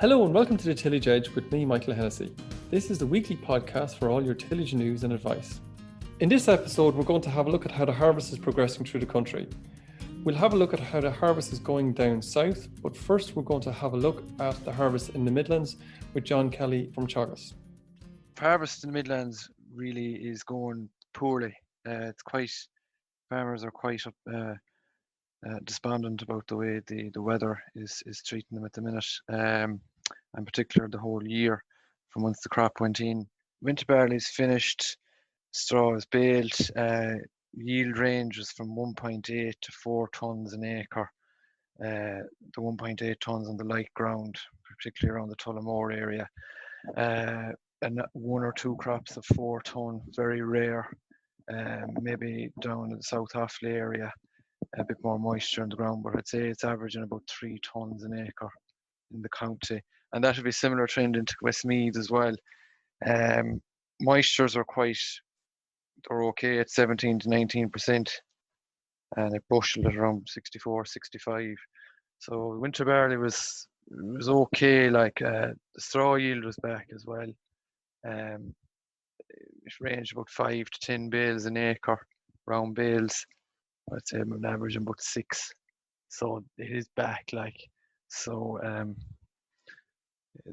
Hello and welcome to the Tillage Edge with me, Michael Hennessy. This is the weekly podcast for all your tillage news and advice. In this episode, we're going to have a look at how the harvest is progressing through the country. We'll have a look at how the harvest is going down south, but first we're going to have a look at the harvest in the Midlands with John Kelly from Teagasc. Harvest in the Midlands really is going poorly. Farmers are quite despondent about the way the weather is treating them at the minute, and particularly the whole year from once the crop went in. Winter barley's finished, straw is baled, yield ranges from 1.8 to 4 tonnes an acre. The 1.8 tonnes on the light ground, particularly around the Tullamore area, and one or two crops of 4 tonne, very rare. Maybe down in the South Offaly area, a bit more moisture in the ground, but I'd say it's averaging about 3 tonnes an acre in the county, and that would be similar trend into Westmeath as well. Moistures are they're okay at 17 to 19%, and it bushelled at around 64, 65. So winter barley was okay. The straw yield was back as well. It ranged about 5 to 10 bales an acre, round bales. I'd say an average of about 6. So it is back.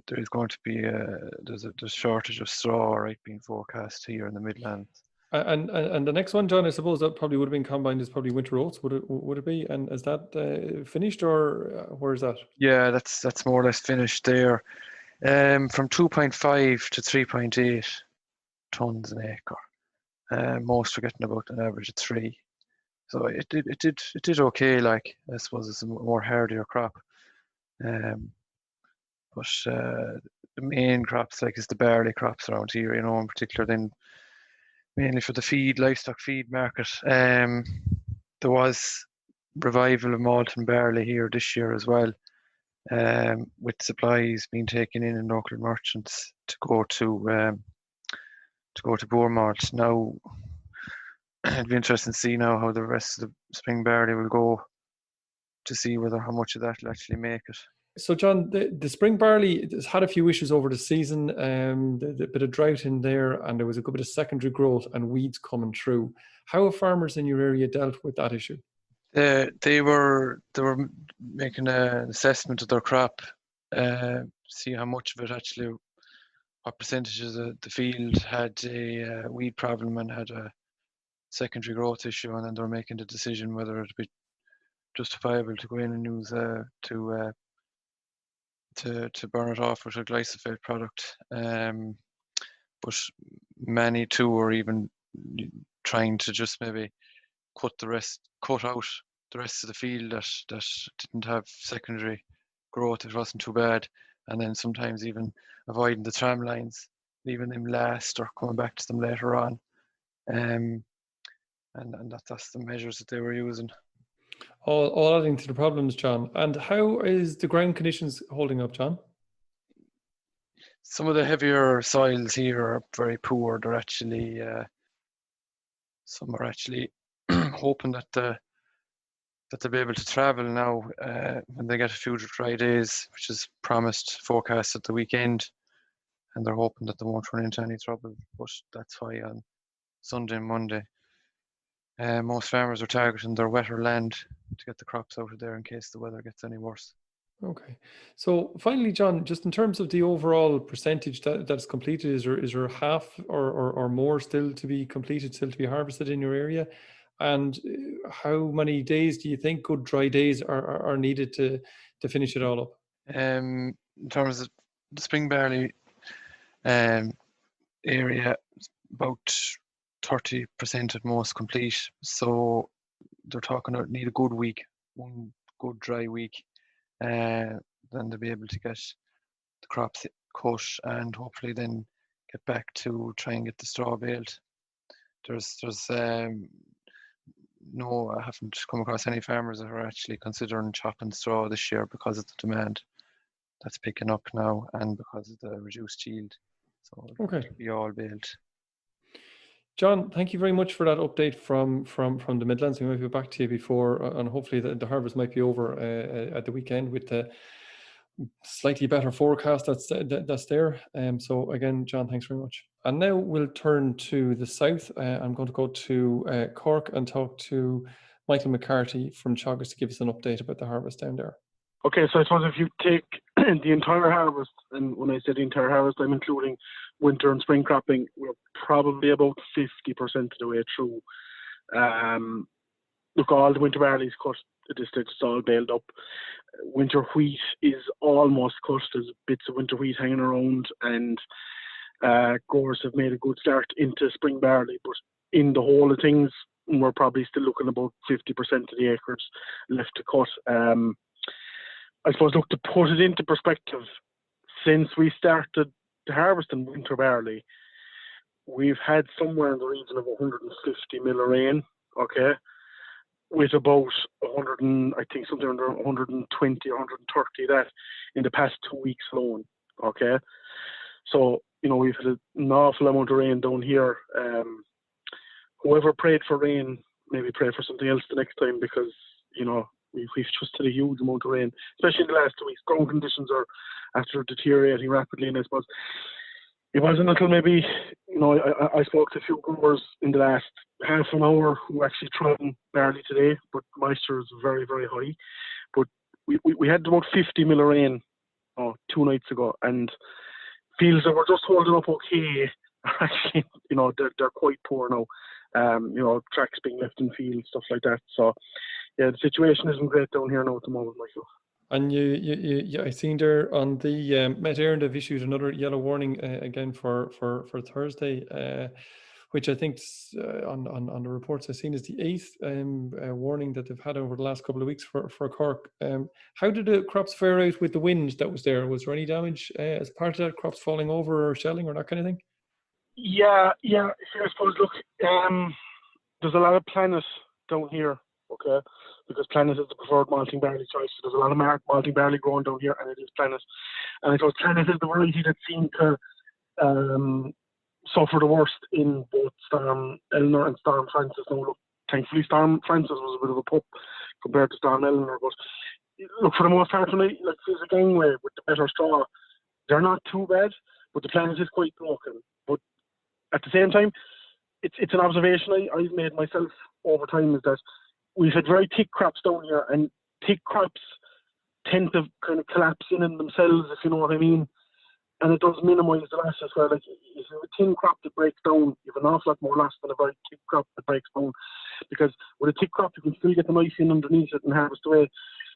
There is going to be there's a shortage of straw being forecast here in the Midlands. And the next one, John, I suppose that probably would have been combined is probably winter oats. Would it be? And is that finished, or where is that? Yeah, that's more or less finished there. From 2.5 to 3.8 tonnes an acre. Most are getting about an average of 3. So it did okay. I suppose it's a more hardier crop. But the main crops is the barley crops around here, in particular then mainly for the livestock feed market. There was revival of malting barley here this year as well, with supplies being taken in local merchants to go to Boer malt. Now it'd be interesting to see now how the rest of the spring barley will go, to see how much of that will actually make it. So, John, the spring barley has had a few issues over the season. The bit of drought in there, and there was a good bit of secondary growth and weeds coming through. How have farmers in your area dealt with that issue? They were making an assessment of their crop, see how much of it actually, what percentages of the field had a weed problem and had a secondary growth issue, and then they were making the decision whether it'd be justifiable to go in and use to burn it off with a glyphosate product. But many too were even trying to just maybe cut out the rest of the field that didn't have secondary growth. It wasn't too bad, and then sometimes even avoiding the tram lines, leaving them last or coming back to them later on. And that's the measures that they were using. All adding to the problems, John. And how is the ground conditions holding up, John? Some of the heavier soils here are very poor. They're actually some are actually hoping that they'll be able to travel now when they get a few dry days, which is forecast at the weekend, and they're hoping that they won't run into any trouble. But that's why on Sunday and Monday, most farmers are targeting their wetter land to get the crops out of there in case the weather gets any worse. Okay. So finally, John, just in terms of the overall percentage that's completed, is there half or more still to be completed, still to be harvested in your area? And how many days do you think good dry days are needed to finish it all up? In terms of the spring barley area, about 30% at most complete. So they're talking about need a good week, one good dry week, then they'll be able to get the crops cut and hopefully then get back to try and get the straw baled. I haven't come across any farmers that are actually considering chopping straw this year because of the demand that's picking up now and because of the reduced yield. So it'll be all baled. John, thank you very much for that update from the Midlands. We might be back to you before, and hopefully the harvest might be over at the weekend with slightly better forecast that's there. So again, John, thanks very much. And now we'll turn to the south. I'm going to go to Cork and talk to Michael McCarthy from Teagasc to give us an update about the harvest down there. Okay, so I suppose if you take the entire harvest, and when I say the entire harvest, I'm including winter and spring cropping, we're probably about 50% of the way through. Look, all the winter barley is cut at this stage, it's all baled up. Winter wheat is almost cut, there's bits of winter wheat hanging around, and growers have made a good start into spring barley, but in the whole of things, we're probably still looking about 50% of the acres left to cut. I suppose, look, to put it into perspective, since we started to harvest in winter barley, we've had somewhere in the region of 150 mil of rain, okay, with about 100, I think something under 120 or 130 that in the past 2 weeks alone, okay. So, we've had an awful amount of rain down here. Whoever prayed for rain, maybe pray for something else the next time, because, we've just had a huge amount of rain, especially in the last 2 weeks. Ground conditions are after deteriorating rapidly, and I suppose it wasn't until maybe, I spoke to a few growers in the last half an hour who actually tried barley today, but moisture is very, very high. But we had about 50 mil of rain 2 nights ago, and fields that were just holding up okay are actually, they're quite poor now. Tracks being left in field, stuff like that. So, yeah, the situation isn't great down here now at the moment, Michael. And I seen there on the Met Éireann they've issued another yellow warning again for Thursday, which I think on the reports I've seen is the 8th warning that they've had over the last couple of weeks for Cork. How did the crops fare out with the wind that was there? Was there any damage as part of that, crops falling over or shelling or that kind of thing? Yeah. I suppose, look, there's a lot of Planet down here, okay, because Planet is the preferred malting barley choice. So there's a lot of malting barley growing down here, and it is Planet. And I suppose Planet is the variety that seemed to suffer the worst in both Storm Eleanor and Storm Francis. Now, look, thankfully, Storm Francis was a bit of a pup compared to Storm Eleanor, but look, for the most part, like Fizz Gangway with the better straw, they're not too bad, but the Planet is quite broken. But at the same time, it's an observation I've made myself over time, is that we've had very thick crops down here, and thick crops tend to kind of collapse in themselves, if you know what I mean. And it does minimise the loss as well. Like, if you have a thin crop that breaks down, you have an awful lot more loss than a very thick crop that breaks down. Because with a thick crop, you can still get the knife in underneath it and harvest away.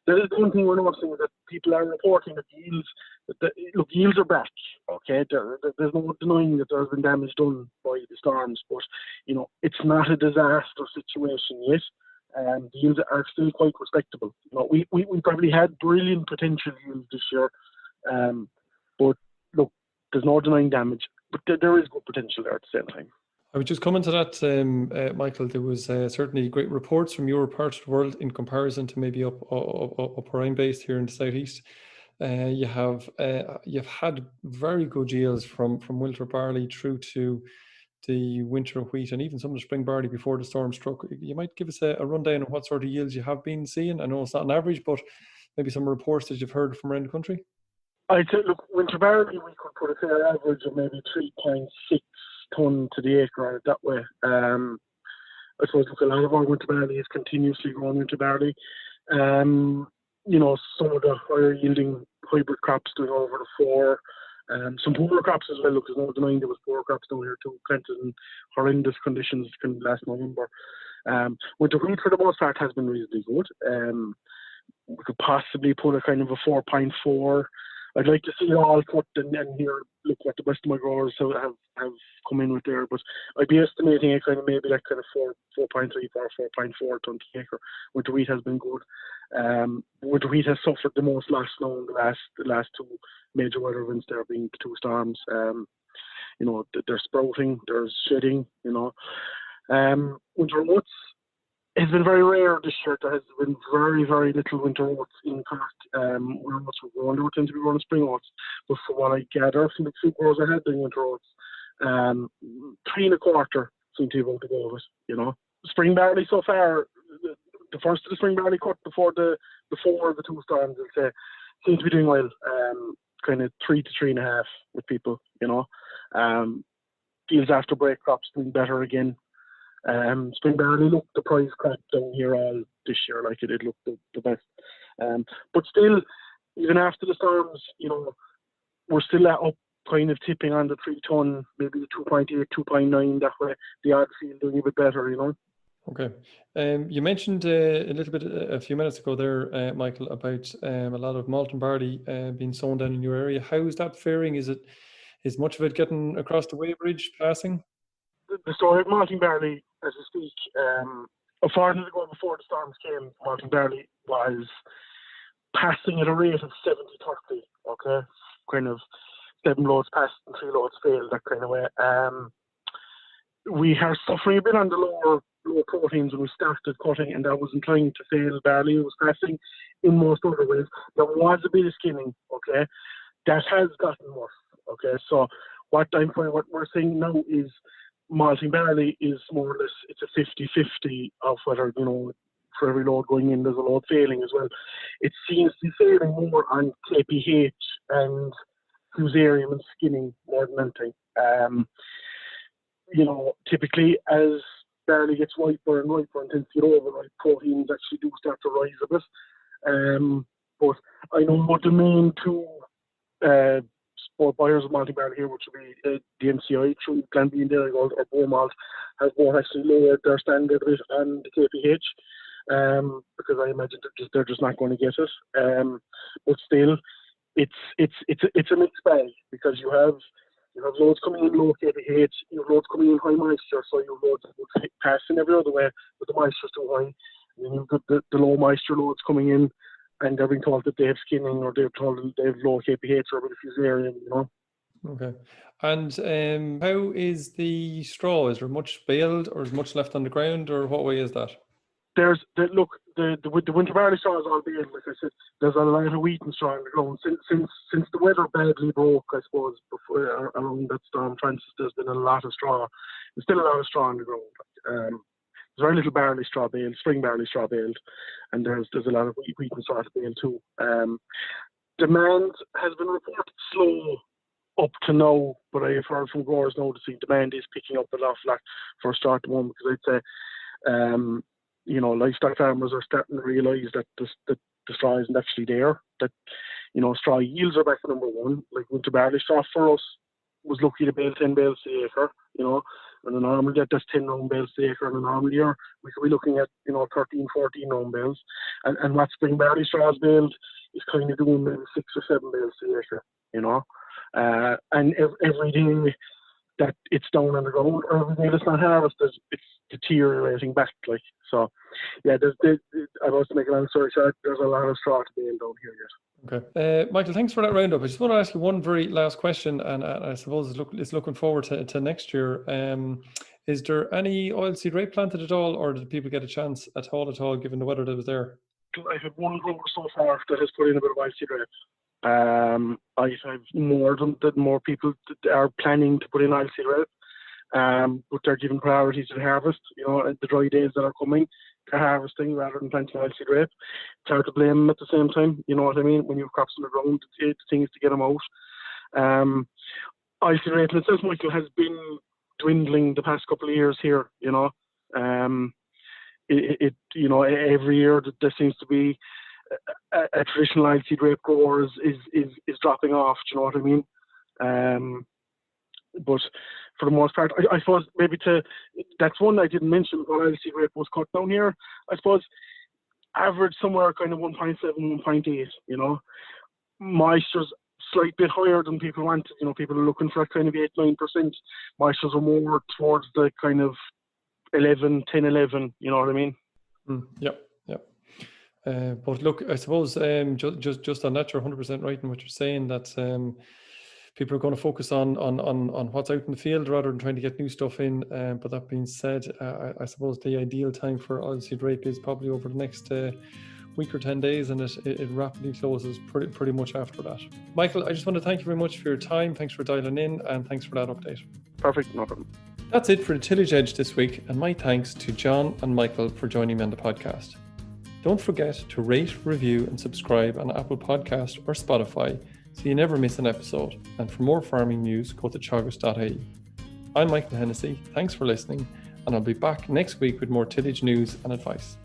That is the one thing we're noticing, is that people are reporting that yields are back. Okay, there's no denying that there's been damage done by the storms, but it's not a disaster situation yet. And the yields are still quite respectable. We probably had brilliant potential yields this year, but look, there's no denying damage, but there is good potential there at the same time. I would just come into that, Michael. There was certainly great reports from your part of the world in comparison to maybe up where I'm based here in the southeast. You've had very good yields from winter barley through to the winter wheat and even some of the spring barley before the storm struck. You might give us a rundown of what sort of yields you have been seeing. I know it's not an average, but maybe some reports that you've heard from around the country. I'd say, look, winter barley, we could put a fair average of maybe 3.6 tonne to the acre on it that way. I suppose, look, a lot of our winter barley is continuously growing winter barley. Some of the higher yielding hybrid crops doing over the 4. Some poorer crops as well. Look, there's no denying there was poor crops down here too, planted in horrendous conditions last November. Winter wheat for the most part has been reasonably good. We could possibly put a kind of a 4.4. I'd like to see it all cut and hear look what the rest of my growers have come in with there, but I'd be estimating a kind of maybe like kind of 4.3 or 4.4 tonne per acre. Winter wheat has been good. Winter wheat has suffered the most loss now in the last 2 major weather events, there being 2 storms. They're sprouting, there's shedding. Winter oats has been very rare this year. There has been very, very little winter oats in Cork. Where oats were grown, they were tend to be growing spring oats. But from what I gather from the few growers I had doing winter oats, 3.25 seem to be able to go with it. Spring barley so far, the first of the spring barley cut before the 2 storms, I'll say, seem to be doing well. Kind of 3 to 3.5 with people, Fields after break crops doing better again. Spring barley looked the price crap down here all this year, like it looked the best. But still, even after the storms, we're still up kind of tipping on the 3 ton, maybe the 2.8, 2.9, that way the odd field doing a bit better, Okay. You mentioned a little bit a few minutes ago there, Michael, about a lot of malting barley being sown down in your area. How is that faring? Is much of it getting across the weighbridge, passing? The story of malting barley, as we speak, a fortnight ago before the storms came, malting barley was passing at a rate of 70-30, okay? Kind of 7 loads passed and 3 loads failed, that kind of way. We are suffering a bit on the lower proteins when we started cutting, and that was inclined to fail barley. It was passing in most other ways. There was a bit of skinning, okay? That has gotten worse, okay? So what we're saying now is malting barley is more or less, it's a 50-50 of whether, for every load going in, there's a load failing as well. It seems to be failing more on KPH and fusarium and skinning more than anything. Typically as barley gets riper and riper and tends to get overripe, proteins actually do start to rise a bit. But I know the main two sport buyers of malting barley here, which would be the MCI, through Glen Bean Dairy Gold or Bow Malt, have both actually lowered their standard a bit on the KPH, because I imagine they're just not going to get it. But still, it's a mixed bag, because you have loads coming in low KPH, you have loads coming in high moisture, so you have loads passing every other way, but the moisture's too high. And then you've got the low moisture loads coming in, and they're being told that they have skinning, or they're told that they have low KPH or a bit of fusarium, Okay. And how is the straw? Is there much baled, or is much left on the ground, or what way is that? The winter barley straw is all baled, like I said. There's a lot of wheat and straw on the ground. Since the weather badly broke, I suppose, before around that storm, Francis, there's been a lot of straw. There's still a lot of straw on the ground. There's very little barley straw baled, spring barley straw baled, and there's a lot of wheat and straw baled too. Demand has been reported slow up to now, but I have heard from growers noticing demand is picking up a lot for a start at the moment, because I'd say livestock farmers are starting to realise that the straw isn't actually there, that straw yields are back to number one. Like winter barley straw for us was lucky to bale 10 bales a acre, and a normal that's 10 round bales a acre. In a normal year we could be looking at 13, 14 round bales, and what spring barley straw is baled is kind of doing maybe 6 or 7 bales a acre, and every day that it's down on the ground, or every day it's not harvested, it's deteriorating back, like. So yeah, I was to make a long story short, there's a lot of straw to bale down here yet. Okay. Michael, thanks for that roundup. I just want to ask you one very last question, and I suppose it's looking forward to next year. Is there any oilseed rape planted at all, or did people get a chance at all, given the weather that was there? I've had one grower so far that has put in a bit of oilseed rape. I have more people that are planning to put in oilseed rape, but they're given priority to the harvest. The dry days that are coming, they're harvesting rather than planting oilseed rape. It's hard to blame them at the same time. You know what I mean? When you have crops on the ground, the thing is to get them out. Oilseed rape in itself, Michael, has been dwindling the past couple of years here. Every year there seems to be a traditional oilseed rape grower is dropping off. Do you know what I mean? But for the most part, I suppose that's one I didn't mention. When oilseed rape was cut down here, I suppose average somewhere kind of 1.7, 1.8. Moisture's slight bit higher than people wanted. People are looking for a kind of 8-9%. Moistures are more towards the kind of 10, 11. You know what I mean? Yep. But look, I suppose just on that, you're 100% right in what you're saying, that people are going to focus on what's out in the field rather than trying to get new stuff in. But that being said, I suppose the ideal time for oilseed rape is probably over the next week or 10 days, and it rapidly closes pretty much after that. Michael, I just want to thank you very much for your time. Thanks for dialing in, and thanks for that update. Perfect, no problem. That's it for the Tillage Edge this week, and my thanks to John and Michael for joining me on the podcast. Don't forget to rate, review and subscribe on Apple Podcast or Spotify so you never miss an episode. And for more farming news, go to teagasc.ie. I'm Michael Hennessy, thanks for listening, and I'll be back next week with more tillage news and advice.